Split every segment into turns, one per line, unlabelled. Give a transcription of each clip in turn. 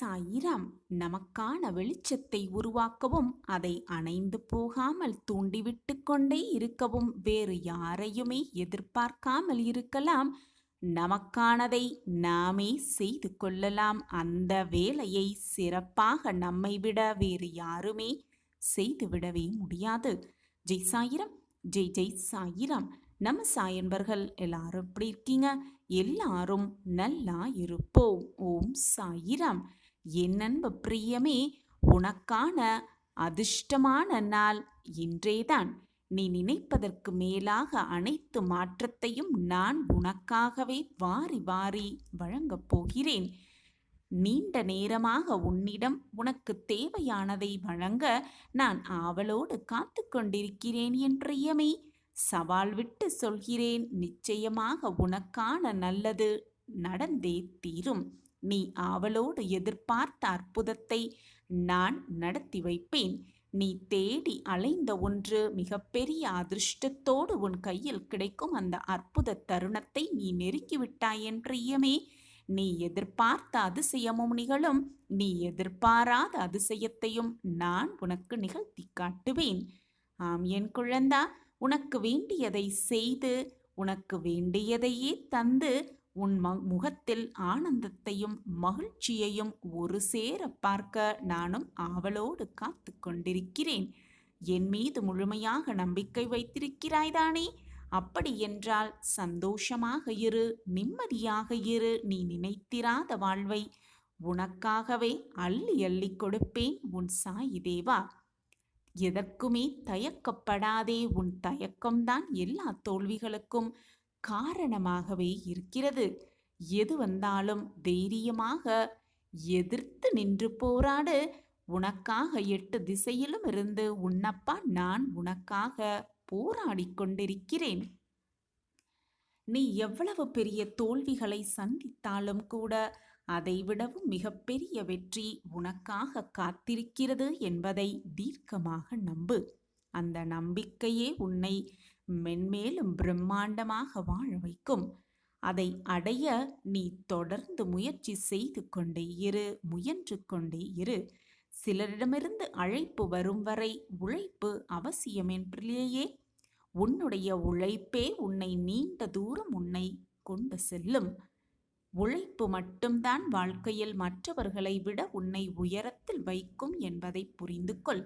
சாயிராம். நமக்கான வெளிச்சத்தை உருவாக்கவும் அதை அணைந்து போகாமல் தூண்டிவிட்டு கொண்டே இருக்கவும் வேறு யாரையுமே எதிர்பார்க்காமல் இருக்கலாம். நமக்கானதை நாமே செய்து கொள்ளலாம். அந்த வேலையை சிறப்பாக நம்மை விட வேறு யாருமே செய்துவிடவே முடியாது. ஜெய் சாயிரம், ஜெய் ஜெய் சாயிராம். நம்ம சாயன்பர்கள் எல்லாரும் எப்படி இருக்கீங்க? எல்லாரும் நல்லா இருப்போம். ஓம் சாயிராம். என் அன்பு பிரியமே, உனக்கான அதிர்ஷ்டமான நாள் இன்றேதான். நீ நினைப்பதற்கு மேலாக அனைத்து மாற்றத்தையும் நான் உனக்காகவே வாரி வாரி வழங்கப் போகிறேன். நீண்ட நேரமாக உன்னிடம் உனக்கு தேவையானதை வழங்க நான் ஆவலோடு காத்து கொண்டிருக்கிறேன் என் பிரியமே. சவால் விட்டு சொல்கிறேன், நிச்சயமாக உனக்கான நல்லது நடந்தே தீரும். நீ ஆவலோடு எதிர்பார்த்த அற்புதத்தை நான் நடத்தி வைப்பேன். நீ தேடி அலைந்த ஒன்று மிகப்பெரிய அதிர்ஷ்டத்தோடு உன் கையில் கிடைக்கும். அந்த அற்புத தருணத்தை நீ நெருங்கிவிட்டாய் என் பிரியமே. நீ எதிர்பார்த்த அதிசயமும் நிகழும். நீ எதிர்பாராத அதிசயத்தையும் நான் உனக்கு நிகழ்த்தி காட்டுவேன். ஆம் என் குழந்தா, உனக்கு வேண்டியதை செய்து உனக்கு வேண்டியதையே தந்து உன் முகத்தில் ஆனந்தத்தையும் மகிழ்ச்சியையும் ஒரு சேர பார்க்க நானும் ஆவலோடு காத்து கொண்டிருக்கிறேன். என் மீது முழுமையாக நம்பிக்கை வைத்திருக்கிறாய்தானே? அப்படி என்றால் சந்தோஷமாக இரு, நிம்மதியாக இரு. நீ நினைத்திராத வாழ்வை உனக்காகவே அள்ளி அள்ளி கொடுப்பேன் உன் சாயி தேவா. எதற்குமே தயக்கப்படாதே. உன் தயக்கம்தான் எல்லா தோல்விகளுக்கும் காரணமாகவே இருக்கிறது. எது வந்தாலும் தைரியமாக எதிர்த்து நின்று போராடு. உனக்காக 8 திசையிலும் இருந்து உன்னப்பா நான் உனக்காக போராடி கொண்டிருக்கிறேன். நீ எவ்வளவு பெரிய தோல்விகளை சந்தித்தாலும் கூட அதைவிடவும் மிகப்பெரிய வெற்றி உனக்காக காத்திருக்கிறது என்பதை தீர்க்கமாக நம்பு. அந்த நம்பிக்கையே உன்னை மென்மேலும் பிரம்மாண்டமாக வாழ வைக்கும். அதை அடைய நீ தொடர்ந்து முயற்சி செய்து கொண்டே இரு, முயன்று கொண்டே இரு. சிலரிடமிருந்து அழைப்பு வரும் வரை உழைப்பு அவசியம் என்றிலேயே. உன்னுடைய உழைப்பே உன்னை நீண்ட தூரம் உன்னை கொண்டு செல்லும். உழைப்பு மட்டும்தான் வாழ்க்கையில் மற்றவர்களை விட உன்னை உயரத்தில் வைக்கும் என்பதை புரிந்து கொள்.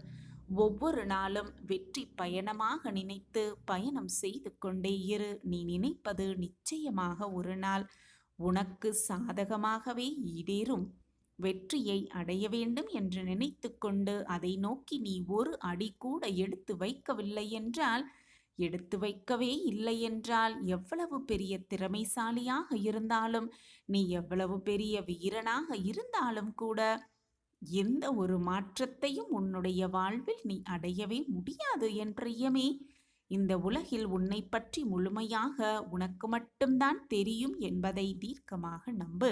ஒவ்வொரு நாளும் வெற்றி பயணமாக நினைத்து பயணம் செய்து கொண்டே இரு. நீ நினைப்பது நிச்சயமாக ஒரு நாள் உனக்கு சாதகமாகவே ஈடேறும். வெற்றியை அடைய வேண்டும் என்று நினைத்து கொண்டு அதை நோக்கி நீ ஒரு அடி கூட எடுத்து வைக்கவே இல்லை என்றால் எவ்வளவு பெரிய திறமைசாலியாக இருந்தாலும், நீ எவ்வளவு பெரிய வீரனாக இருந்தாலும் கூட எந்த ஒரு மாற்றத்தையும் உன்னுடைய வாழ்வில் நீ அடையவே முடியாது என் பிரியமே. இந்த உலகில் உன்னை பற்றி முழுமையாக உனக்கு மட்டும்தான் தெரியும் என்பதை தீர்க்கமாக நம்பு.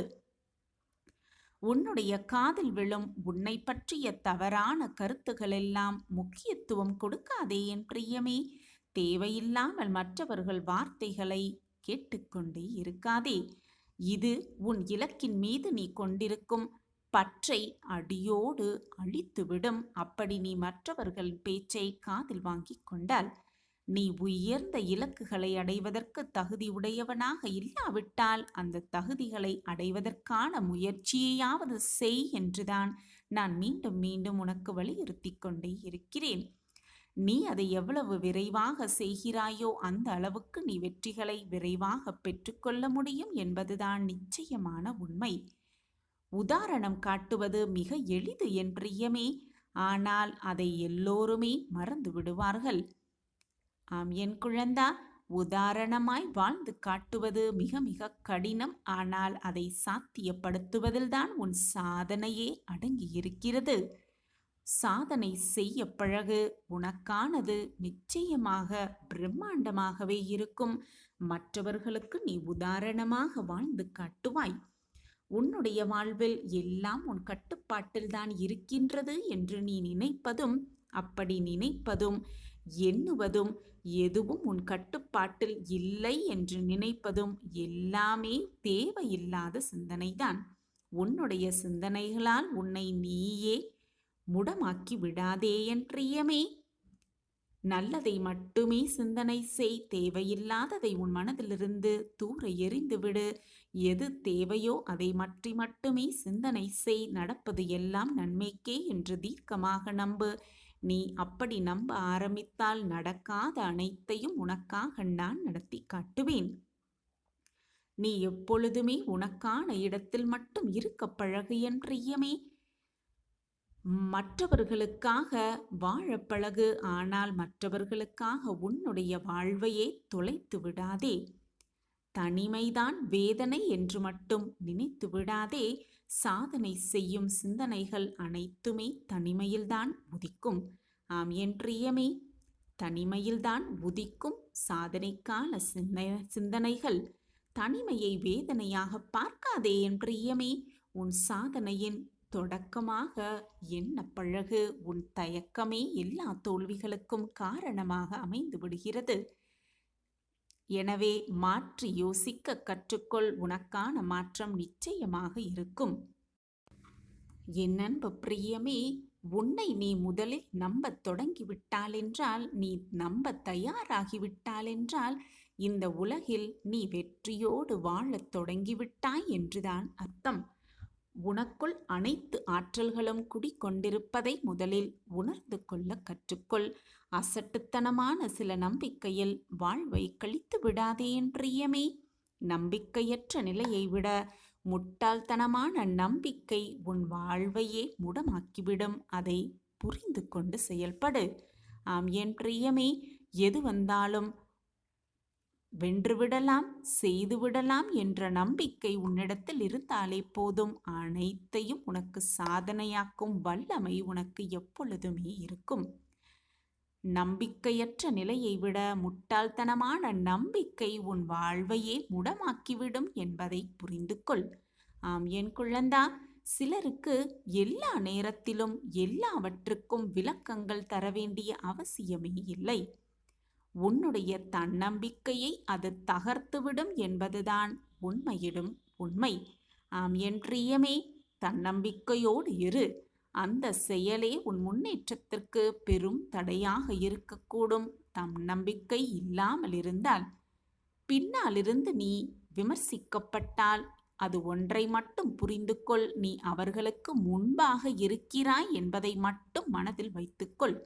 உன்னுடைய காதில் விழும் உன்னை பற்றிய தவறான கருத்துக்களெல்லாம் முக்கியத்துவம் கொடுக்காதே என் பிரியமே. தேவையில்லாமல் மற்றவர்கள் வார்த்தைகளை கேட்டுக்கொண்டே இருக்காதே. இது உன் இலக்கின் மீது நீ கொண்டிருக்கும் பற்றை அடியோடு அழித்துவிடும். அப்படி நீ மற்றவர்கள் பேச்சை காதில் வாங்கி கொண்டால் நீ உயர்ந்த இலக்குகளை அடைவதற்கு தகுதி உடையவனாக இல்லாவிட்டால் அந்த தகுதிகளை அடைவதற்கான முயற்சியையாவது செய் என்றுதான் நான் மீண்டும் மீண்டும் உனக்கு வலியுறுத்தி கொண்டே இருக்கிறேன். நீ அதை எவ்வளவு விரைவாக செய்கிறாயோ அந்த அளவுக்கு நீ வெற்றிகளை விரைவாக பெற்றுக்கொள்ள முடியும் என்பதுதான் நிச்சயமான உண்மை. உதாரணம் காட்டுவது மிக எளிது என் பிரியமே. ஆனால் அதை எல்லோருமே மறந்து விடுவார்கள். ஆம் என் குழந்தா, உதாரணமாய் வாழ்ந்து காட்டுவது மிக மிக கடினம். ஆனால் அதை சாத்தியப்படுத்துவதில்தான் உன் சாதனையே அடங்கியிருக்கிறது. சாதனை செய்ய பழகு. உனக்கானது நிச்சயமாக பிரம்மாண்டமாகவே இருக்கும். மற்றவர்களுக்கு நீ உதாரணமாக வாழ்ந்து காட்டுவாய். உன்னுடைய வாழ்வில் எல்லாம் உன் கட்டுப்பாட்டில்தான் இருக்கின்றது என்று நீ நினைப்பதும், அப்படி நினைப்பதும் எண்ணுவதும், எதுவும் உன் கட்டுப்பாட்டில் இல்லை என்று நினைப்பதும் எல்லாமே தேவையில்லாத சிந்தனைதான். உன்னுடைய சிந்தனைகளால் உன்னை நீயே முடமாக்கி விடாதே என் பிரியமே. நல்லதை மட்டுமே சிந்தனை செய். தேவையில்லாததை உன் மனதிலிருந்து தூர எறிந்துவிடு. எது தேவையோ அதை மட்டுமே சிந்தனை செய். நடப்பது எல்லாம் நன்மைக்கே என்று தீர்க்கமாக நம்பு. நீ அப்படி நம்ப ஆரம்பித்தால் நடக்காத அனைத்தையும் உனக்காக நான் நடத்தி காட்டுவேன். நீ எப்பொழுதுமே உனக்கான இடத்தில் மட்டும் இருக்க பழகு என் பிரியமே. மற்றவர்களுக்காக வாழ பழகு. ஆனால் மற்றவர்களுக்காக உன்னுடைய வாழ்வையே தொலைத்து விடாதே. தனிமைதான் வேதனை என்று மட்டும் நினைத்து விடாதே. சாதனை செய்யும் சிந்தனைகள் அனைத்துமே தனிமையில்தான் உதிக்கும். ஆம் என் பிரியமே, தனிமையில்தான் உதிக்கும் சாதனைக்கான சிந்தனைகள். தனிமையை வேதனையாக பார்க்காதே என் பிரியமே. உன் சாதனையின் தொடக்கமாக என்ன பழகு. உன் தயக்கமே எல்லா தோல்விகளுக்கும் காரணமாக அமைந்து விடுகிறது. எனவே மாற்றி யோசிக்க கற்றுக்கொள். உனக்கான மாற்றம் நிச்சயமாக இருக்கும். என் அன்பு பிரியமே, உன்னை நீ முதலில் நம்பத் தொடங்கிவிட்டால் என்றால், நீ நம்ப தயாராகிவிட்டால் என்றால், இந்த உலகில் நீ வெற்றியோடு வாழத் தொடங்கிவிட்டாய் என்றுதான் அர்த்தம். உனக்குள் அனைத்து ஆற்றல்களும் குடிக்கொண்டிருப்பதை முதலில் உணர்ந்து கொள்ள கற்றுக்கொள். அசட்டுத்தனமான சில நம்பிக்கையில் வாழ்வை கழித்து விடாதே என் பிரியமே. நம்பிக்கையற்ற நிலையை விட முட்டாள்தனமான நம்பிக்கை உன் வாழ்வையே முடமாக்கிவிடும். அதை புரிந்து கொண்டு செயல்படு. ஆம் என் பிரியமே, எது வந்தாலும் வென்றுவிடலாம், செய்துவிடலாம் என்ற நம்பிக்கை உன்னிடத்தில் இருந்தாலே போதும். அனைத்தையும் உனக்கு சாதனையாக்கும் வல்லமை உனக்கு எப்பொழுதுமே இருக்கும். நம்பிக்கையற்ற நிலையை விட முட்டாள்தனமான நம்பிக்கை உன் வாழ்வையே முடமாக்கிவிடும் என்பதை புரிந்து கொள். ஆம் என் குழந்தா, சிலருக்கு எல்லா நேரத்திலும் எல்லாவற்றுக்கும் விளக்கங்கள் தர வேண்டிய அவசியமே இல்லை. உன்னுடைய தன்னம்பிக்கையை அது தகர்த்துவிடும் என்பதுதான் உண்மையிடும் உண்மை. ஆம் என் பிரியமே, தன்னம்பிக்கையோடு இரு. அந்த செயலே உன் முன்னேற்றத்திற்கு பெரும் தடையாக இருக்கக்கூடும். தன்னம்பிக்கை இல்லாமல் இருந்தால், பின்னாலிருந்து நீ விமர்சிக்கப்பட்டால், அது ஒன்றை மட்டும் புரிந்து கொள். நீ அவர்களுக்கு முன்பாக இருக்கிறாய் என்பதை மட்டும் மனதில் வைத்துக்கொள்.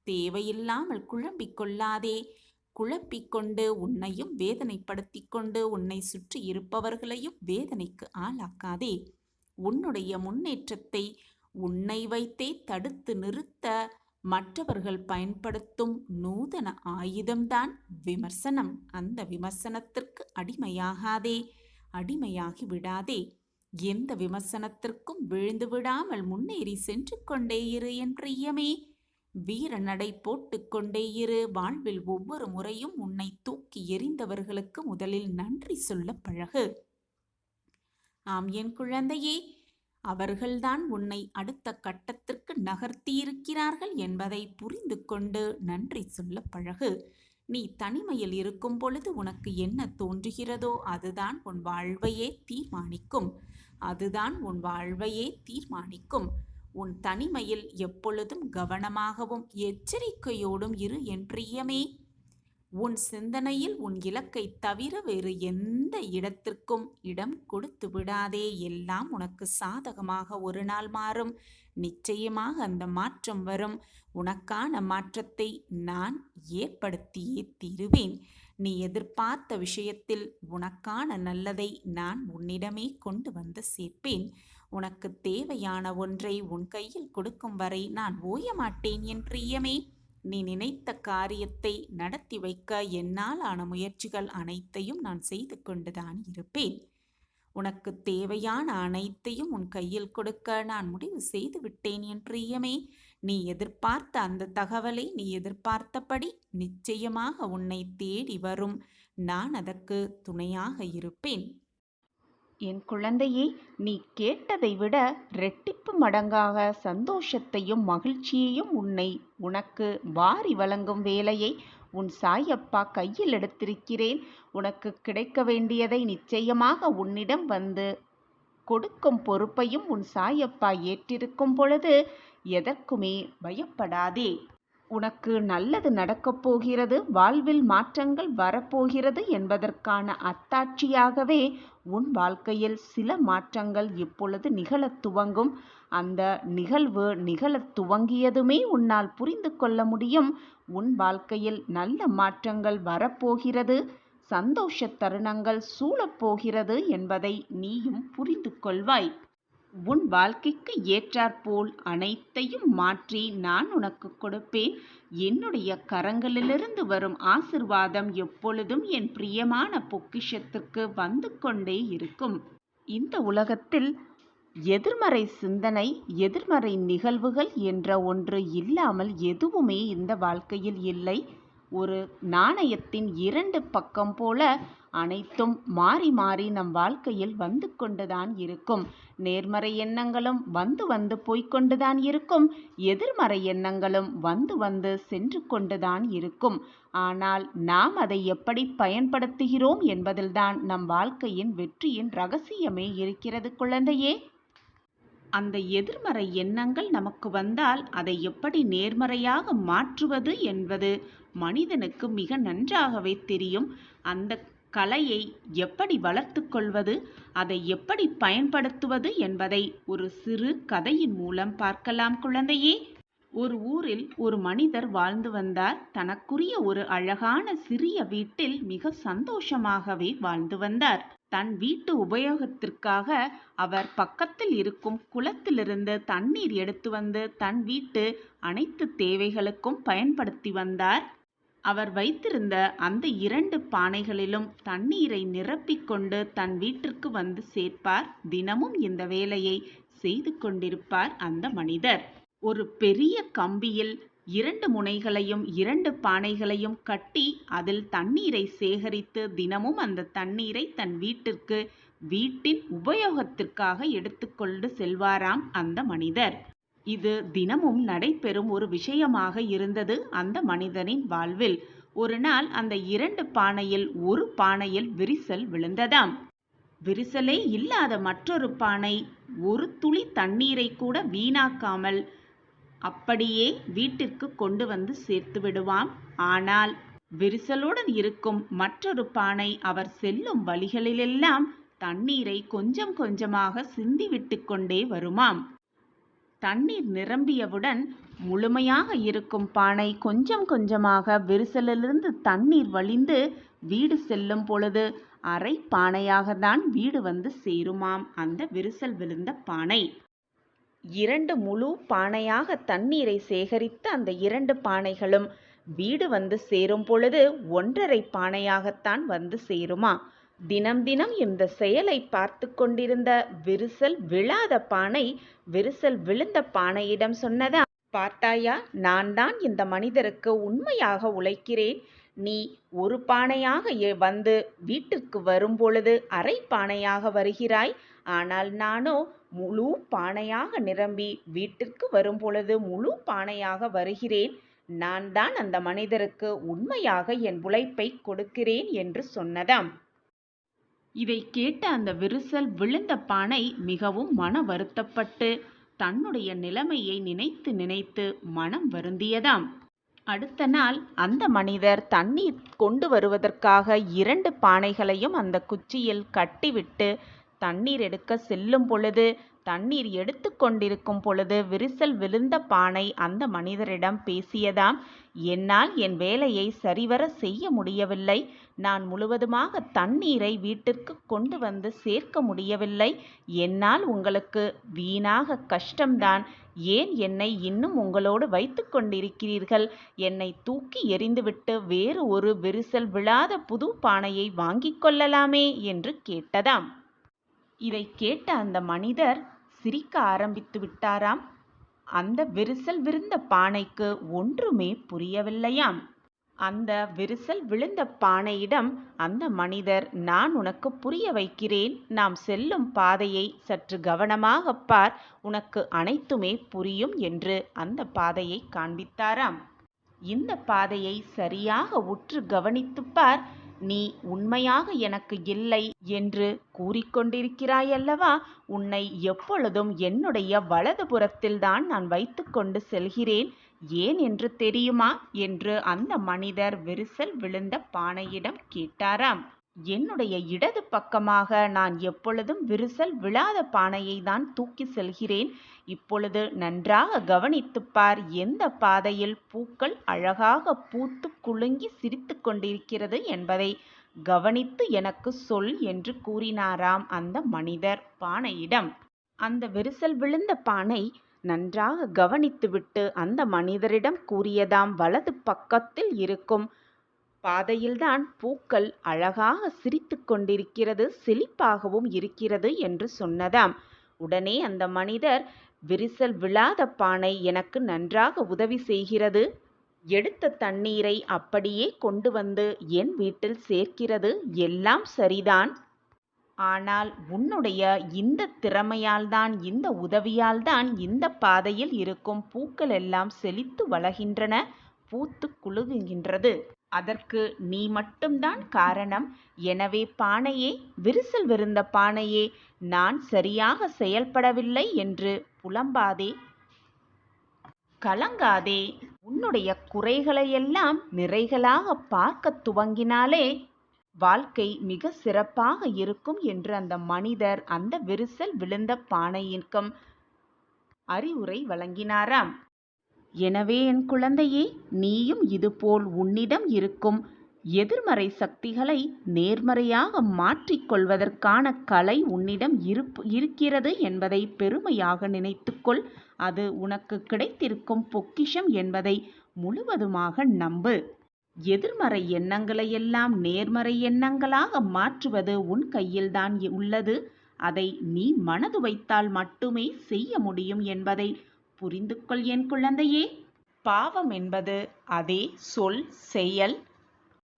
தேவையில்லாமல் குழம்பிக் கொள்ளாதே. குழப்பிக்கொண்டு உன்னையும் வேதனைப்படுத்தி கொண்டு உன்னை சுற்றி இருப்பவர்களையும் வேதனைக்கு ஆளாக்காதே. உன்னுடைய முன்னேற்றத்தை உன்னை வைத்தே தடுத்து நிறுத்த மற்றவர்கள் பயன்படுத்தும் நூதன ஆயுதம்தான் விமர்சனம். அந்த விமர்சனத்திற்கு அடிமையாகாதே, அடிமையாகி விடாதே. எந்த விமர்சனத்திற்கும் விழுந்து விடாமல் முன்னேறி சென்று கொண்டே இரு என் பிரியமே. வீர நடை போட்டு கொண்டே இரு. வாழ்வில் ஒவ்வொரு முறையும் உன்னை தூக்கி எறிந்தவர்களுக்கு முதலில் நன்றி சொல்ல பழகு. ஆம் என் குழந்தையே, அவர்கள்தான் உன்னை அடுத்த கட்டத்திற்கு நகர்த்தியிருக்கிறார்கள் என்பதை புரிந்து கொண்டு நன்றி சொல்ல பழகு. நீ தனிமையில் இருக்கும் பொழுது உனக்கு என்ன தோன்றுகிறதோ அதுதான் உன் வாழ்வையே தீர்மானிக்கும். அதுதான் உன் வாழ்வையே தீர்மானிக்கும். உன் தனிமையில் எப்பொழுதும் கவனமாகவும் எச்சரிக்கையோடும் இரு என் பிரியமே. உன் சிந்தனையில் உன் இலக்கை தவிர வேறு எந்த இடத்திற்கும் இடம் கொடுத்து விடாதே. எல்லாம் உனக்கு சாதகமாக ஒரு நாள் மாறும். நிச்சயமாக அந்த மாற்றம் வரும். உனக்கான மாற்றத்தை நான் ஏற்படுத்தியே தீருவேன். நீ எதிர்பார்த்த விஷயத்தில் உனக்கான நல்லதை நான் உன்னிடமே கொண்டு வந்து சேர்ப்பேன். உனக்கு தேவையான ஒன்றை உன் கையில் கொடுக்கும் வரை நான் ஓயமாட்டேன் என் பிரியமே. நீ நினைத்த காரியத்தை நடத்தி வைக்க என்னால் ஆன முயற்சிகள் அனைத்தையும் நான் செய்து கொண்டுதான் இருப்பேன். உனக்கு தேவையான அனைத்தையும் உன் கையில் கொடுக்க நான் முடிவு செய்து விட்டேன் என் பிரியமே. நீ எதிர்பார்த்த அந்த தகவலை நீ எதிர்பார்த்தபடி நிச்சயமாக உன்னை தேடி வரும். நான் அதற்கு துணையாக இருப்பேன். என் குழந்தையே, நீ கேட்டதை விட இரட்டிப்பு மடங்காக சந்தோஷத்தையும் மகிழ்ச்சியையும் உனக்கு வாரி வழங்கும் வேலையை உன் சாயப்பா கையில் எடுத்திருக்கிறேன். உனக்கு கிடைக்க வேண்டியதை நிச்சயமாக உன்னிடம் வந்து கொடுக்கும் பொறுப்பையும் உன் சாயப்பா ஏற்றிருக்கும் பொழுது எதற்குமே பயப்படாதே. உனக்கு நல்லது நடக்கப் போகிறது, வாழ்வில் மாற்றங்கள் வரப்போகிறது என்பதற்கான அத்தாட்சியாகவே உன் வாழ்க்கையில் சில மாற்றங்கள் இப்பொழுது நிகழத் துவங்கும். அந்த நிகழ்வு நிகழத் துவங்கியதுமே உன்னால் புரிந்து கொள்ள முடியும். உன் வாழ்க்கையில் நல்ல மாற்றங்கள் வரப்போகிறது, சந்தோஷ தருணங்கள் சூழப்போகிறது என்பதை நீயும் புரிந்து கொள்வாய். உன் வாழ்க்கைக்கு ஏற்றாற்போல் அனைத்தையும் மாற்றி நான் உனக்கு கொடுப்பேன். என்னுடைய கரங்களிலிருந்து வரும் ஆசிர்வாதம் எப்பொழுதும் என் பிரியமான பொக்கிஷத்திற்கு வந்து கொண்டே இருக்கும். இந்த உலகத்தில் எதிர்மறை சிந்தனை, எதிர்மறை நிகழ்வுகள் என்ற ஒன்று இல்லாமல் எதுவுமே இந்த வாழ்க்கையில் இல்லை. ஒரு நாணயத்தின் 2 பக்கம் போல அனைத்தும் மாறி மாறி நம் வாழ்க்கையில் வந்து கொண்டுதான் இருக்கும். நேர்மறை எண்ணங்களும் வந்து வந்து போய்கொண்டுதான் இருக்கும், எதிர்மறை எண்ணங்களும் வந்து வந்து சென்று கொண்டுதான் இருக்கும். ஆனால் நாம் அதை எப்படி பயன்படுத்துகிறோம் என்பதில்தான் நம் வாழ்க்கையின் வெற்றியின் ரகசியமே இருக்கிறது குழந்தையே. அந்த எதிர்மறை எண்ணங்கள் நமக்கு வந்தால் அதை எப்படி நேர்மறையாக மாற்றுவது என்பது மனிதனுக்கு மிக நன்றாகவே தெரியும். அந்த கலையை எப்படி வளர்த்து கொள்வது, அதை எப்படி பயன்படுத்துவது என்பதை ஒரு சிறு கதையின் மூலம் பார்க்கலாம் குழந்தையே. ஒரு ஊரில் ஒரு மனிதர் வாழ்ந்து வந்தார். தனக்குரிய ஒரு அழகான சிறிய வீட்டில் மிக சந்தோஷமாகவே வாழ்ந்து வந்தார். தன் வீட்டு உபயோகத்திற்காக அவர் பக்கத்தில் இருக்கும் குளத்திலிருந்து தண்ணீர் எடுத்து வந்து தன் வீட்டு அனைத்து தேவைகளுக்கும் பயன்படுத்தி வந்தார். அவர் வைத்திருந்த அந்த 2 பானைகளிலும் தண்ணீரை நிரப்பிக்கொண்டு தன் வீட்டிற்கு வந்து சேர்ப்பார். தினமும் இந்த வேலையை செய்து கொண்டிருப்பார் அந்த மனிதர். ஒரு பெரிய கம்பியில் 2 முனைகளையும் 2 பானைகளையும் கட்டி அதில் தண்ணீரை சேகரித்து தினமும் அந்த தண்ணீரை தன் வீட்டிற்கு வீட்டின் உபயோகத்திற்காக எடுத்துக்கொண்டு செல்வாராம் அந்த மனிதர். இது தினமும் நடைபெறும் ஒரு விஷயமாக இருந்தது அந்த மனிதனின் வாழ்வில். ஒரு நாள் அந்த 2 பானையில் ஒரு பானையில் விரிசல் விழுந்ததாம். விரிசலே இல்லாத மற்றொரு பானை ஒரு துளி தண்ணீரை கூட வீணாக்காமல் அப்படியே வீட்டிற்கு கொண்டு வந்து சேர்த்து விடுவாம். ஆனால் விரிசலுடன் இருக்கும் மற்றொரு பானை அவர் செல்லும் வழிகளிலெல்லாம் தண்ணீரை கொஞ்சம் கொஞ்சமாக சிந்திவிட்டு கொண்டே வருமாம். தண்ணீர் நிரம்பியவுடன் முழுமையாக இருக்கும் பானை கொஞ்சம் கொஞ்சமாக விரிசலிலிருந்து தண்ணீர் வழிந்து வீடு செல்லும் பொழுது அரை பானையாகத்தான் வீடு வந்து சேருமாம் அந்த விரிசல் விழுந்த பானை. 2 முழு பானையாக தண்ணீரை சேகரித்த அந்த 2 பானைகளும் வீடு வந்து சேரும் பொழுது 1.5 பானையாகத்தான் வந்து சேருமா. தினம் தினம் இந்த செயலை பார்த்து கொண்டிருந்த விரிசல் விழாத பானை விரிசல் விழுந்த பானையிடம் சொன்னதா, பார்த்தாயா, நான் தான் இந்த மனிதருக்கு உண்மையாக உழைக்கிறேன். நீ ஒரு பானையாக வந்து வீட்டிற்கு வரும் பொழுது அரை பானையாக வருகிறாய். ஆனால் நானோ முழு பானையாக நிரம்பி வீட்டிற்கு வரும் பொழுது முழு பானையாக வருகிறேன். நான் தான் அந்த மனிதருக்கு உண்மையாக என் உழைப்பை கொடுக்கிறேன் என்று சொன்னதாம். இதை கேட்ட அந்த விரிசல் விழுந்த பானை மிகவும் மன வருத்தப்பட்டு தன்னுடைய நிலைமையை நினைத்து நினைத்து மனம் வருந்தியதாம். அடுத்த நாள் அந்த மனிதர் தண்ணீர் கொண்டு வருவதற்காக 2 பானைகளையும் அந்த குச்சியில் கட்டிவிட்டு தண்ணீர் எடுக்க செல்லும் பொழுது, தண்ணீர் எடுத்து கொண்டிருக்கும் பொழுது விரிசல் விழுந்த பானை அந்த மனிதரிடம் பேசியதாம். என்னால் என் வேலையை சரிவர செய்ய முடியவில்லை. நான் முழுவதுமாக தண்ணீரை வீட்டிற்கு கொண்டு வந்து சேர்க்க முடியவில்லை. என்னால் உங்களுக்கு வீணாக கஷ்டம்தான். ஏன் என்னை இன்னும் உங்களோடு வைத்து கொண்டிருக்கிறீர்கள்? என்னை தூக்கி எறிந்துவிட்டு வேறு ஒரு விரிசல் விழாத புது பானையை வாங்கிக் கொள்ளலாமே என்று கேட்டதாம். இதை கேட்ட அந்த மனிதர் சிரிக்க ஆரம்பித்து விட்டாராம். அந்த விரிசல் விழுந்த பானைக்கு ஒன்றுமே புரியவில்லையாம். அந்த விரிசல் விழுந்த பானையிடம் அந்த மனிதர், நான் உனக்கு புரிய வைக்கிறேன். நாம் செல்லும் பாதையை சற்று கவனமாக பார், உனக்கு அனைத்துமே புரியும் என்று அந்த பாதையை காண்பித்தாராம். இந்த பாதையை சரியாக உற்று கவனித்துப் பார். நீ உண்மையாக எனக்கு இல்லை என்று கூறிக்கொண்டிருக்கிறாயல்லவா? உன்னை எப்பொழுதும் என்னுடைய வலதுபுறத்தில்தான் நான் வைத்துக்கொண்டு செல்கிறேன். ஏன் என்று தெரியுமா என்று அந்த மனிதர் விரிசல் விழுந்த பானையிடம் கேட்டாராம். என்னுடைய இடது பக்கமாக நான் எப்பொழுதும் விரிசல் விழாத பானையை தான் தூக்கி செல்கிறேன். இப்பொழுது நன்றாக கவனித்துப் பார், எந்த பாதையில் பூக்கள் அழகாக பூத்து குலுங்கி சிரித்து கொண்டிருக்கிறது என்பதை கவனித்து எனக்கு சொல் என்று கூறினாராம் அந்த மனிதர் பானையிடம். அந்த விரிசல் விழுந்த பானை நன்றாக கவனித்துவிட்டு அந்த மனிதரிடம் கூறியதாம், வலது பக்கத்தில் இருக்கும் பாதையில்தான் பூக்கள் அழகாக சிரித்து கொண்டிருக்கிறது, செழிப்பாகவும் இருக்கிறது என்று சொன்னதாம். உடனே அந்த மனிதர், விரிசல் விழாத பானை எனக்கு நன்றாக உதவி செய்கிறது, எடுத்த தண்ணீரை அப்படியே கொண்டு வந்து என் வீட்டில் சேர்க்கிறது, எல்லாம் சரிதான். ஆனால் உன்னுடைய இந்த திறமையால்தான், இந்த உதவியால்தான் இந்த பாதையில் இருக்கும் பூக்கள் எல்லாம் செழித்து வளர்கின்றன, பூத்து குலுங்குகின்றது. அதற்கு நீ மட்டும்தான் காரணம். எனவே பானையே, விரிசல் விழுந்த பானையே, நான் சரியாக செயல்படவில்லை என்று புலம்பாதே, கலங்காதே. உன்னுடைய குறைகளையெல்லாம் நிறைகளாக பார்க்க துவங்கினாலே வாழ்க்கை மிக சிறப்பாக இருக்கும் என்று அந்த மனிதர் அந்த விரிசல் விழுந்த பானையிற்கும் அறிவுரை வழங்கினாராம். எனவே என் குழந்தையே, நீயும் இதுபோல் உன்னிடம் இருக்கும் எதிர்மறை சக்திகளை நேர்மறையாக மாற்றிக்கொள்வதற்கான கலை உன்னிடம் இருக்கிறது என்பதை பெருமையாக நினைத்துக்கொள். அது உனக்கு கிடைத்திருக்கும் பொக்கிஷம் என்பதை முழுவதுமாக நம்பு. எதிர்மறை எண்ணங்களையெல்லாம் நேர்மறை எண்ணங்களாக மாற்றுவது உன் கையில்தான் உள்ளது. அதை நீ மனது வைத்தால் மட்டுமே செய்ய முடியும் என்பதை புரிந்து கொள் என் குழந்தையே. பாவம் என்பது அதே சொல், செயல்,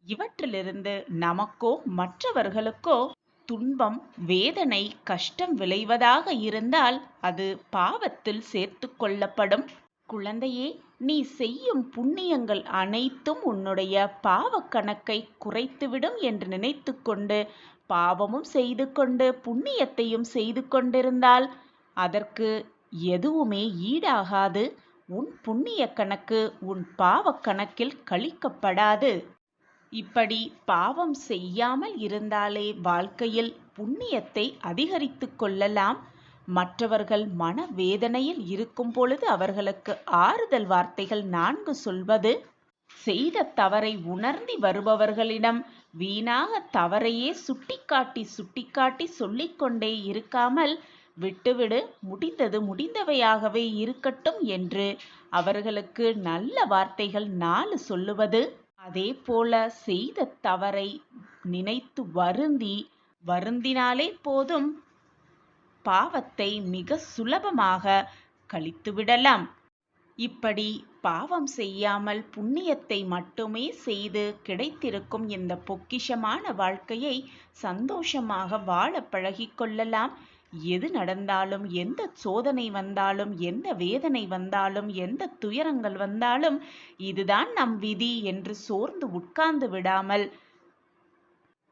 இவற்றிலிருந்து நமக்கோ மற்றவர்களுக்கோ துன்பம், வேதனை, கஷ்டம் விளைவதாக இருந்தால் அது பாவத்தில் சேர்த்து கொள்ளப்படும். குழந்தையே, நீ செய்யும் புண்ணியங்கள் அனைத்தும் உன்னுடைய பாவ கணக்கை குறைத்துவிடும் என்று நினைத்து கொண்டு பாவமும் செய்து கொண்டு புண்ணியத்தையும் செய்து கொண்டிருந்தால் அதற்கு எதுவுமே ஈடாகாது. உன் புண்ணிய கணக்கு உன் பாவ கணக்கில் கழிக்கப்படாது. இப்படி பாவம் செய்யாமல் இருந்தாலே வாழ்க்கையில் புண்ணியத்தை அதிகரித்து கொள்ளலாம். மற்றவர்கள் மனவேதனையில் இருக்கும் பொழுது அவர்களுக்கு ஆறுதல் வார்த்தைகள் 4 சொல்வது, செய்த தவறை உணர்ந்து வருபவர்களிடம் வீணாக தவறையே சுட்டிக்காட்டி சொல்லிக்கொண்டே இருக்காமல் விட்டுவிடு, முடிந்தது முடிந்தவையாகவே இருக்கட்டும் என்று அவர்களுக்கு நல்ல வார்த்தைகள் 4 சொல்லுவது. அதே போல செய்த தவறை நினைத்து வருந்தினாலே போதும், பாவத்தை மிக சுலபமாக கழித்துவிடலாம். இப்படி பாவம் செய்யாமல் புண்ணியத்தை மட்டுமே செய்து கிடைத்திருக்கும் இந்த பொக்கிஷமான வாழ்க்கையை சந்தோஷமாக வாழ பழகிக்கொள்ளலாம். எது நடந்தாலும், எந்த சோதனை வந்தாலும், எந்த வேதனை வந்தாலும், எந்த துயரங்கள் வந்தாலும் இதுதான் நம் விதி என்று சோர்ந்து உட்கார்ந்து விடாமல்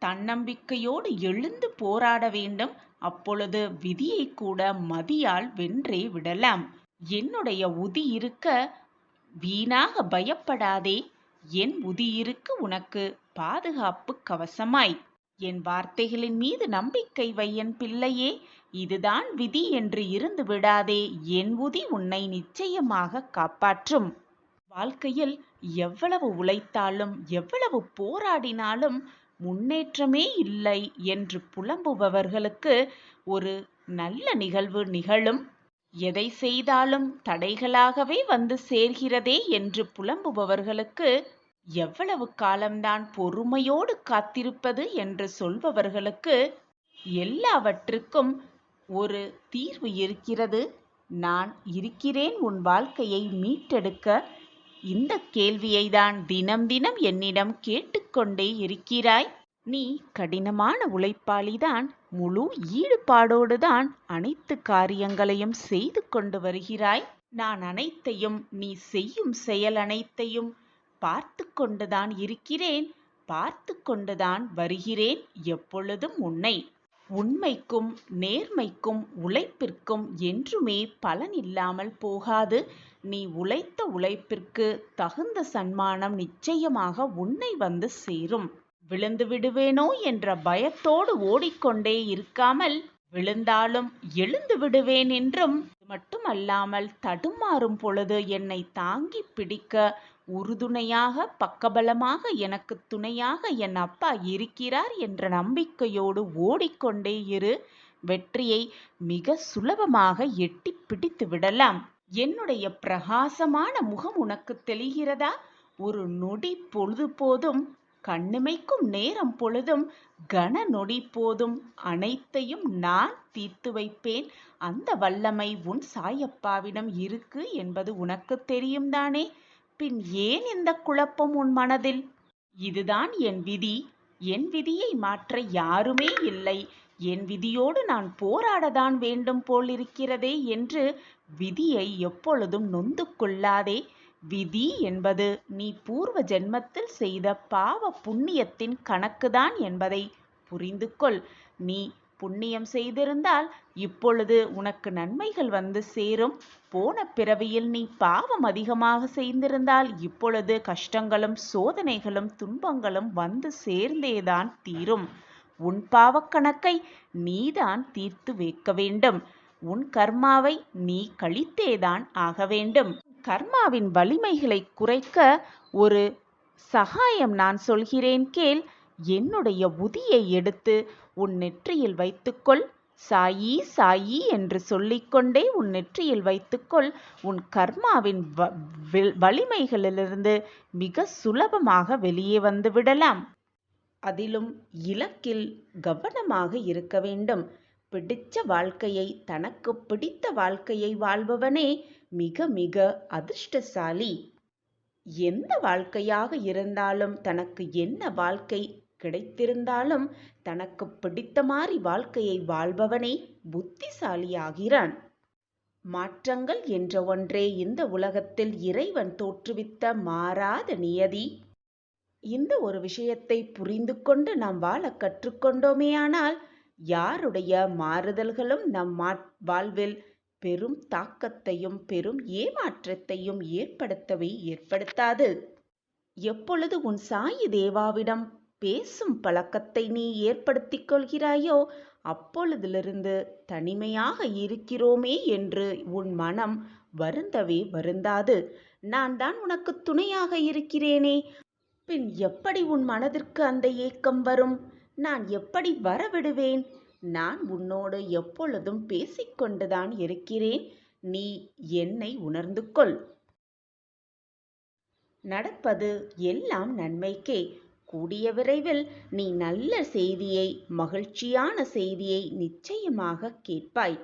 தன்னம்பிக்கையோடு எழுந்து போராட வேண்டும். அப்பொழுது விதியை கூட மதியால் வென்றே விடலாம். என்னுடைய உதி இருக்க வீணாக பயப்படாதே. என் உதி இருக்க உனக்கு பாதுகாப்பு கவசமாய். என் வார்த்தைகளின் மீது நம்பிக்கை வை என் பிள்ளையே. இதுதான் விதி என்று இருந்து விடாதே. என் உதி உன்னை நிச்சயமாக காப்பாற்றும். வாழ்க்கையில் எவ்வளவு உழைத்தாலும் எவ்வளவு போராடினாலும் முன்னேற்றமே இல்லை என்று புலம்புபவர்களுக்கு ஒரு நல்ல நிகழ்வு நிகழும். எதை செய்தாலும் தடைகளாகவே வந்து சேர்கிறதே என்று புலம்புபவர்களுக்கு எவ்வளவு காலம்தான் பொறுமையோடு காத்திருப்பது என்று சொல்பவர்களுக்கு எல்லாவற்றுக்கும் ஒரு தீர்வு இருக்கிறது. நான் இருக்கிறேன் உன் வாழ்க்கையை மீட்டெடுக்க. இந்த கேள்வியை தான் தினம் தினம் என்னிடம் கேட்டுக்கொண்டே இருக்கிறாய். நீ கடினமான உழைப்பாளிதான். முழு ஈடுபாடோடு தான் அனைத்து காரியங்களையும் செய்து கொண்டு வருகிறாய். நான் அனைத்தையும், நீ செய்யும் செயல் அனைத்தையும் பார்த்து கொண்டுதான் இருக்கிறேன். பார்த்து கொண்டுதான் வருகிறேன் எப்பொழுதும் உன்னை. உண்மைக்கும் நேர்மைக்கும் உழைப்பிற்கும் என்றுமே பலன் இல்லாமல் போகாது. நீ உழைத்த உழைப்பிற்கு தகுந்த சன்மானம் நிச்சயமாக உன்னை வந்து சேரும். விழுந்து விடுவேனோ என்ற பயத்தோடு ஓடிக்கொண்டே இருக்காமல், விழுந்தாலும் எழுந்து விடுவேன் என்றும், மட்டுமல்லாமல் தடுமாறும் பொழுது என்னை தாங்கி பிடிக்க உறுதுணையாக பக்கபலமாக எனக்கு துணையாக என் அப்பா இருக்கிறார் என்ற நம்பிக்கையோடு ஓடிக்கொண்டே இரு. வெற்றியை மிக சுலபமாக எட்டி பிடித்து விடலாம். என்னுடைய பிரகாசமான முகம் உனக்கு தெரிகிறதா? ஒரு நொடி பொழுது போதும், கண்ணிமைக்கும் நேரம் பொழுதும், கன நொடி போதும் அனைத்தையும் நான் தீர்த்து வைப்பேன். அந்த வல்லமை உன் சாயப்பாவிடம் இருக்கு என்பது உனக்கு தெரியும் தானே? பின் ஏன் இந்த குழப்பம் உன் மனதில்? இதுதான் என் விதி. என் விதியை மாற்ற யாருமே இல்லை. என் விதியோடு நான் போராடத்தான் வேண்டும் போலிருக்கிறதே என்று விதியை எப்பொழுதும் நொந்து கொள்ளாதே. விதி என்பது நீ பூர்வ ஜென்மத்தில் செய்த பாவ புண்ணியத்தின் கணக்குதான் என்பதை புரிந்து கொள். நீ புண்ணியம் செய்திருந்தால் இப்பொழுது உனக்கு நன்மைகள் வந்து சேரும். போன பிறவியில் நீ பாவம் அதிகமாக செய்திருந்தால் இப்பொழுது கஷ்டங்களும் சோதனைகளும் துன்பங்களும் வந்து சேர்ந்தேதான் தீரும். உன் பாவக்கணக்கை நீதான் தீர்த்து வைக்க வேண்டும். உன் கர்மாவை நீ கழித்தேதான் ஆக வேண்டும். கர்மாவின் வலிமைகளை குறைக்க ஒரு சகாயம் நான் சொல்கிறேன் கேள். என்னுடைய உதியை எடுத்து உன் நெற்றியில் வைத்துக்கொள். சாயி சாயி என்று சொல்லிக்கொண்டே உன் நெற்றியில் வைத்துக்கொள். உன் கர்மாவின் வலிமைகளிலிருந்து மிக சுலபமாக வெளியே வந்து விடலாம். அதிலும் இலக்கில் கவனமாக இருக்க வேண்டும். பிடிச்ச வாழ்க்கையை, தனக்கு பிடித்த வாழ்க்கையை வாழ்பவனே மிக மிக அதிர்ஷ்டசாலி. எந்த வாழ்க்கையாக இருந்தாலும், தனக்கு என்ன வாழ்க்கை கிடைத்திருந்தாலும், தனக்கு பிடித்த மாதிரி வாழ்க்கையை வாழ்பவனே புத்திசாலியாகிறான். மாற்றங்கள் என்ற ஒன்றே இந்த உலகத்தில் இறைவன் தோற்றுவித்த மாறாத நியதி. இந்த ஒரு விஷயத்தை புரிந்து கொண்டு நாம் வாழ கற்றுக்கொண்டோமேயானால், யாருடைய மாறுதல்களும் நம் வாழ்வில் பெரும் தாக்கத்தையும் பெரும் ஏமாற்றத்தையும் ஏற்படுத்தாது. எப்பொழுது உன் சாயி தேவாவிடம் பேசும் பழக்கத்தை நீ ஏற்படுத்திக் கொள்கிறாயோ, அப்பொழுதிலிருந்து தனிமையாக இருக்கிறோமே என்று உன் மனம் வருந்தவே வருந்தாது. நான் தான் உனக்கு துணையாக இருக்கிறேனே, பின் எப்படி உன் மனதிற்கு அந்த ஏக்கம் வரும்? நான் எப்படி வரவிடுவேன்? நான் உன்னோடு எப்பொழுதும் பேசிக்கொண்டுதான் இருக்கிறேன். நீ என்னை உணர்ந்து கொள். நடப்பது எல்லாம் நன்மைக்கே. கூடிய விரைவில் நீ நல்ல செய்தியை, மகிழ்ச்சியான செய்தியை நிச்சயமாக கேட்பாய்.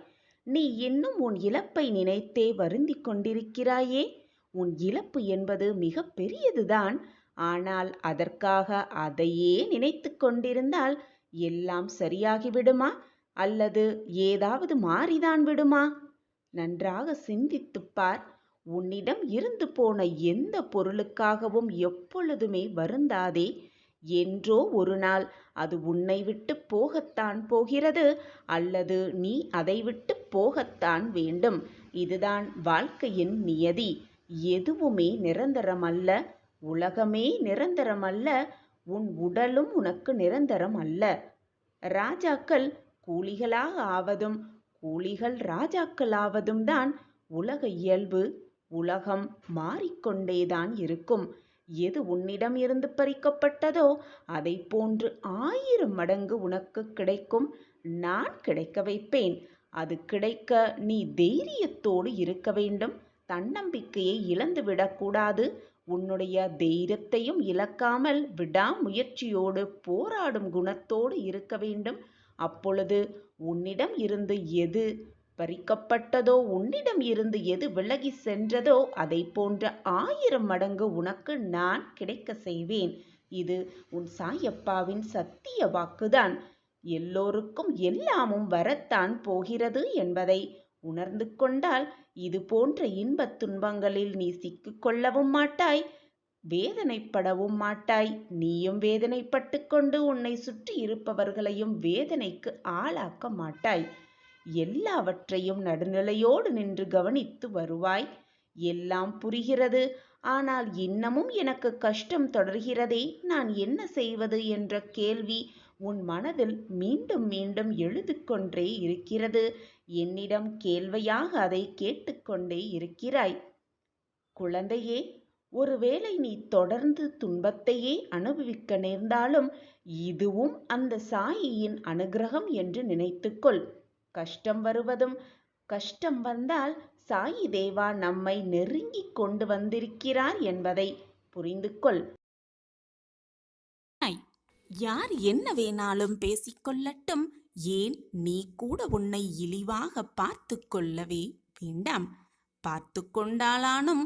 நீ இன்னும் உன் இழப்பை நினைத்தே வருந்திக் கொண்டிருக்கிறாயே. உன் இழப்பு என்பது மிக பெரியதுதான். ஆனால் அதற்காக அதையே நினைத்து கொண்டிருந்தால் எல்லாம் சரியாகிவிடுமா? அல்லது ஏதாவது மாறிதான் விடுமா? நன்றாக சிந்தித்துப் பார். உன்னிடம் இருந்து போன எந்த பொருளுக்காகவும் எப்பொழுதுமே வருந்தாதே. என்றோ ஒரு நாள் அது உன்னை விட்டு போகத்தான் போகிறது, அல்லது நீ அதை விட்டு போகத்தான் வேண்டும். இதுதான் வாழ்க்கையின் நியதி. எதுவுமே நிரந்தரமல்ல. உலகமே நிரந்தரமல்ல. உன் உடலும் உனக்கு நிரந்தரம் அல்ல. ராஜாக்கள் கூலிகளாக ஆவதும் கூலிகள் ராஜாக்கள் ஆவதும் தான் உலக இயல்பு. உலகம் மாறிக்கொண்டேதான் இருக்கும். எது உன்னிடம் இருந்து பறிக்கப்பட்டதோ அதை போன்று 1000 மடங்கு உனக்கு கிடைக்கும். நான் கிடைக்க வைப்பேன். அது கிடைக்க நீ தைரியத்தோடு இருக்க வேண்டும். தன்னம்பிக்கையை இழந்து விடக்கூடாது. உன்னுடைய தைரியத்தையும் இழக்காமல் விடாமுயற்சியோடு போராடும் குணத்தோடு இருக்க வேண்டும். அப்பொழுது உன்னிடம் இருந்து எது பறிக்கப்பட்டதோ, உன்னிடம் இருந்து எது விலகி சென்றதோ அதை போன்ற 1000 மடங்கு உனக்கு நான் கிடைக்க செய்வேன். இது உன் சாயப்பாவின் சத்திய வாக்குதான். எல்லோருக்கும் எல்லாமும் வரத்தான் போகிறது என்பதை உணர்ந்து கொண்டால் இது போன்ற இன்பத் துன்பங்களில் நீ சிக்கிக்கொள்ளவும் மாட்டாய். வேதனைப்படவும் மாட்டாய். நீயும் வேதனைப்பட்டு கொண்டு உன்னை சுற்றி இருப்பவர்களையும் வேதனைக்கு ஆளாக்க மாட்டாய். எல்லாவற்றையும் நடுநிலையோடு நின்று கவனித்து வருவாய். எல்லாம் புரிகிறது. ஆனால் இன்னமும் எனக்கு கஷ்டம் தொடர்கிறதே, நான் என்ன செய்வது என்ற கேள்வி உன் மனதில் மீண்டும் மீண்டும் எழுதிக்கொண்டே இருக்கிறது. என்னிடம் கேள்வியாக அதை கேட்டுக்கொண்டே இருக்கிறாய். குழந்தையே, ஒருவேளை நீ தொடர்ந்து துன்பத்தையே அனுபவிக்க நேர்ந்தாலும் இதுவும் அந்த சாயியின் அனுகிரகம் என்று நினைத்துக்கொள். கஷ்டம் வருவதும், கஷ்டம் வந்தால் சாயி தேவா நம்மை நெருங்கி கொண்டு வந்திருக்கிறார் என்பதை புரிந்து கொள். யார் என்ன வேணாலும் பேசிக்கொள்ளட்டும், ஏன் நீ கூட உன்னை இழிவாக பார்த்து கொள்ளவே வேண்டாம். பார்த்து கொண்டாலானும்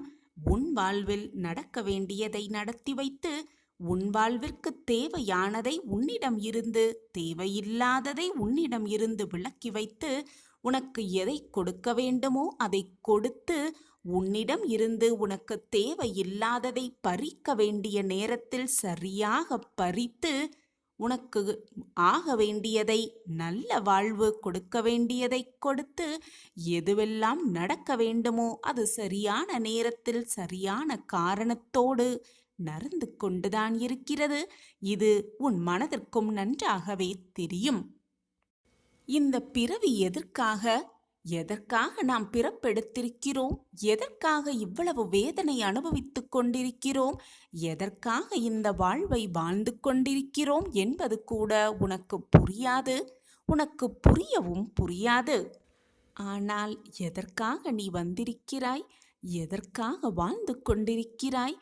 உன் வாழ்வில் நடக்க வேண்டியதை நடத்தி வைத்து, உன் வாழ்விற்கு தேவையானதை உன்னிடம் இருந்து, தேவையில்லாததை உன்னிடம் இருந்து விலக்கி வைத்து, உனக்கு எதை கொடுக்க வேண்டுமோ அதை கொடுத்து, உன்னிடம் இருந்து உனக்கு தேவையில்லாததை பறிக்க வேண்டிய நேரத்தில் சரியாக பறித்து, உனக்கு ஆக வேண்டியதை, நல்ல வாழ்வு கொடுக்க வேண்டியதை கொடுத்து, எதுவெல்லாம் நடக்க வேண்டுமோ அது சரியான நேரத்தில் சரியான காரணத்தோடு நடந்து கொண்டுதான் இருக்கிறது. இது உன் மனதிற்கும் நன்றாகவே தெரியும். இந்த பிறவி எதற்காக நாம் பிறப்பெடுத்திருக்கிறோம், எதற்காக இவ்வளவு வேதனை அனுபவித்துக் கொண்டிருக்கிறோம், எதற்காக இந்த வாழ்வை வாழ்ந்து கொண்டிருக்கிறோம் என்பது கூட உனக்கு புரியாது, உனக்கு புரியவும் புரியாது. ஆனால் எதற்காக நீ வந்திருக்கிறாய், எதற்காக வாழ்ந்து கொண்டிருக்கிறாய்,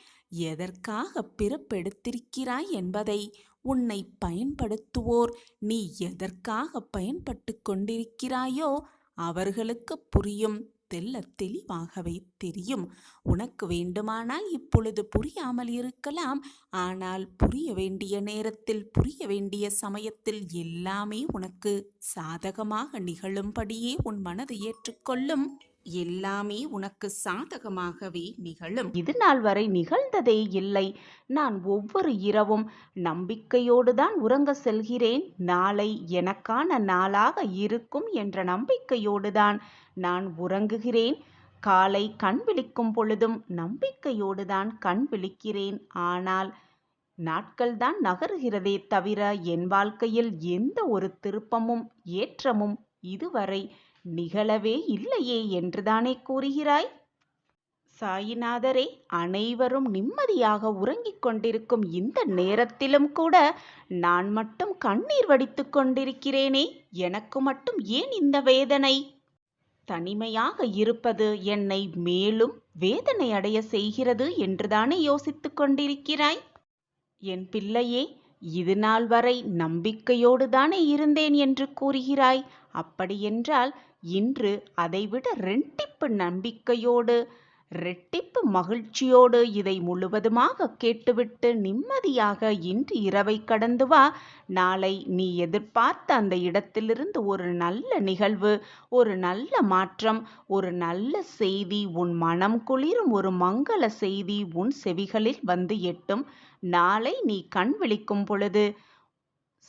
எதற்காக பிறப்பெடுத்திருக்கிறாய் என்பதை உன்னை பயன்படுத்துவோர் நீ எதற்காக பயன்பட்டு கொண்டிருக்கிறாயோ அவர்களுக்கு புரியும், தெளிவாகவே தெரியும். உனக்கு வேண்டுமானால் இப்பொழுது புரியாமல் இருக்கலாம். ஆனால் புரிய வேண்டிய நேரத்தில், புரிய வேண்டிய சமயத்தில் எல்லாமே உனக்கு சாதகமாக நிகழும்படியே உன் மனது ஏற்றுக்கொள்ளும். எல்லாமே உனக்கு சாதகமாகவே நிகழும். இது நாள் வரை நிகழ்ந்ததே இல்லை. நான் ஒவ்வொரு இரவும் நம்பிக்கையோடு தான் உறங்க செல்கிறேன். நாளை எனக்கான நாளாக இருக்கும் என்ற நம்பிக்கையோடு தான் நான் உறங்குகிறேன். காலை கண் விழிக்கும் பொழுதும் நம்பிக்கையோடு தான் கண் விழிக்கிறேன். ஆனால் நாட்கள் தான் நகருகிறதே தவிர என் வாழ்க்கையில் எந்த ஒரு திருப்பமும் ஏற்றமும் இதுவரை நிகழவே இல்லையே என்றுதானே கூறுகிறாய்? சாயிநாதரே, அனைவரும் நிம்மதியாக உறங்கிக் கொண்டிருக்கும் இந்த நேரத்திலும் கூட நான் மட்டும் கண்ணீர் வடித்து கொண்டிருக்கிறேனே, எனக்கு மட்டும் ஏன் இந்த வேதனை? தனிமையாக இருப்பது என்னை மேலும் வேதனை அடைய செய்கிறது என்றுதானே யோசித்துக் கொண்டிருக்கிறாய்? என் பிள்ளையே, இது நாள் வரை நம்பிக்கையோடு தானே இருந்தேன் என்று கூறுகிறாய். அப்படியென்றால் இன்று அதைவிட ரெட்டிப்பு நம்பிக்கையோடு, ரெட்டிப்பு மகிழ்ச்சியோடு இதை முழுவதுமாக கேட்டுவிட்டு நிம்மதியாக இன்று இரவை கடந்து வா. நாளை நீ எதிர்பார்த்த அந்த இடத்திலிருந்து ஒரு நல்ல நிகழ்வு, ஒரு நல்ல மாற்றம், ஒரு நல்ல செய்தி, உன் மனம் குளிரும் ஒரு மங்கள செய்தி உன் செவிகளில் வந்து எட்டும். நாளை நீ கண் விழிக்கும் பொழுது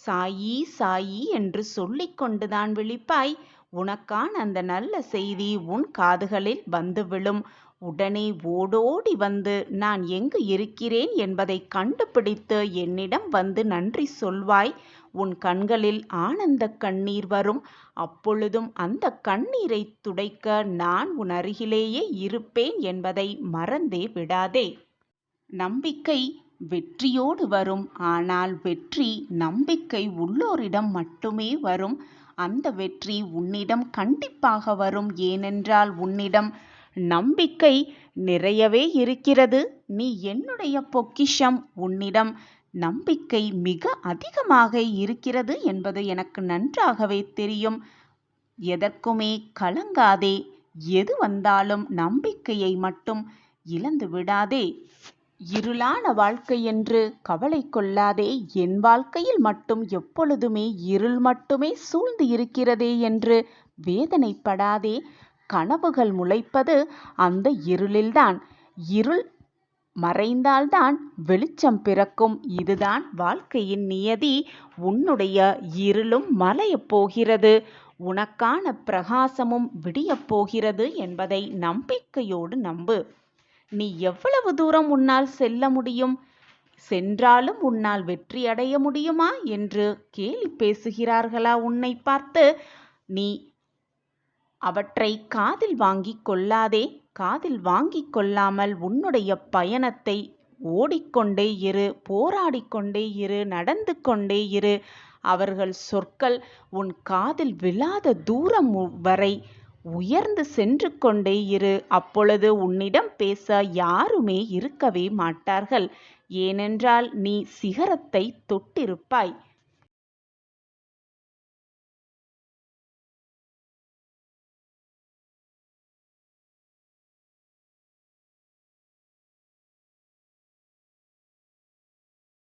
சாயி சாயி என்று சொல்லிக் கொண்டுதான் விழிப்பாய். உனக்கான அந்த நல்ல செய்தி உன் காதுகளில் வந்து விழும். உடனே ஓடோடி வந்து நான் எங்கு இருக்கிறேன் என்பதை கண்டுபிடித்து என்னிடம் வந்து நன்றி சொல்வாய். உன் கண்களில் ஆனந்த கண்ணீர் வரும். அப்பொழுதும் அந்த கண்ணீரை துடைக்க நான் உன் அருகிலேயே இருப்பேன் என்பதை மறந்தே விடாதே. நம்பிக்கை வெற்றியோடு வரும். ஆனால் வெற்றி நம்பிக்கை உள்ளோரிடம் மட்டுமே வரும். அந்த வெற்றி உன்னிடம் கண்டிப்பாக வரும். ஏனென்றால் உன்னிடம் நம்பிக்கை நிறையவே இருக்கிறது. நீ என்னுடைய பொக்கிஷம். உன்னிடம் நம்பிக்கை மிக அதிகமாக இருக்கிறது என்பது எனக்கு நன்றாகவே தெரியும். எதற்குமே கலங்காதே. எது வந்தாலும் நம்பிக்கையை மட்டும் இழந்து விடாதே. இருளான வாழ்க்கை என்று கவலை கொள்ளாதே. என் வாழ்க்கையில் மட்டும் எப்பொழுதுமே இருள் மட்டுமே சூழ்ந்து இருக்கிறதே என்று வேதனைப்படாதே. கனவுகள் முளைப்பது அந்த இருளில்தான். இருள் மறைந்தால்தான் வெளிச்சம் பிறக்கும். இதுதான் வாழ்க்கையின் நியதி. உன்னுடைய இருளும் மலையப் போகிறது. உனக்கான பிரகாசமும் விடியப் போகிறது என்பதை நம்பிக்கையோடு நம்பு. நீ எவ்வளவு தூரம் உன்னால் செல்ல முடியும்? சென்றாலும் உன்னால் வெற்றி அடைய முடியுமா என்று கேலி பேசுகிறார்களா உன்னை பார்த்து? நீ அவற்றை காதில் வாங்கிக் கொள்ளாதே. காதில் வாங்கிக் கொள்ளாமல் உன்னுடைய பயணத்தை ஓடிக்கொண்டே இரு, போராடிக்கொண்டே இரு, நடந்து கொண்டே இரு. அவர்கள் சொற்கள் உன் காதில் விழாத தூரம் வரை உயர்ந்து சென்று கொண்டே இரு. அப்பொழுது உன்னிடம் பேச யாருமே இருக்கவே மாட்டார்கள். ஏனென்றால் நீ சிகரத்தை தொட்டிருப்பாய்.